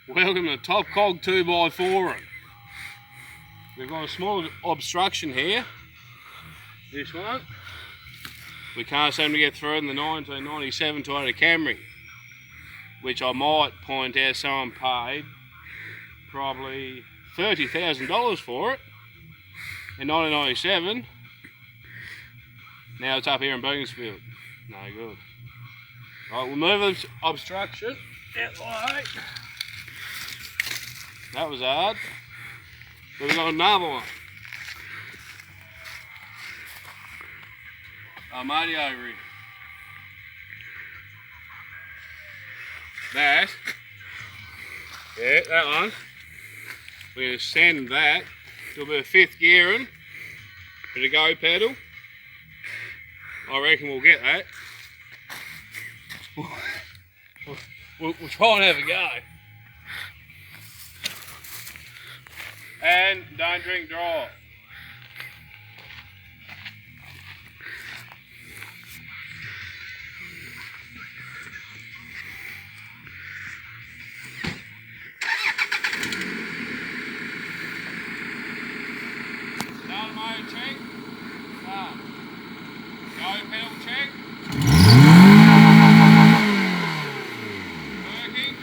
Welcome to Top Cog 2x4. We've got a small obstruction here. This one. We can't seem to get through in the 1997 Toyota Camry, which I might point out someone paid probably $30,000 for it in 1997. Now it's up here in Beaconsfield. No good. Right, we'll move the obstruction out the way. That was hard. But we've got another one. Oh, Marty over here. That. Yeah, that one. We're going to sand that. Do a bit of fifth gearing. Bit of go pedal. I reckon we'll get that. We'll try and have a go. And don't drink drive. Start motor check. Start. Go pedal check. Working.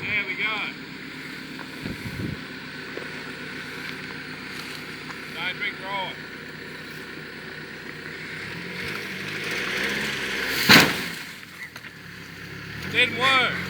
There we go. Don't drink drive. Didn't work.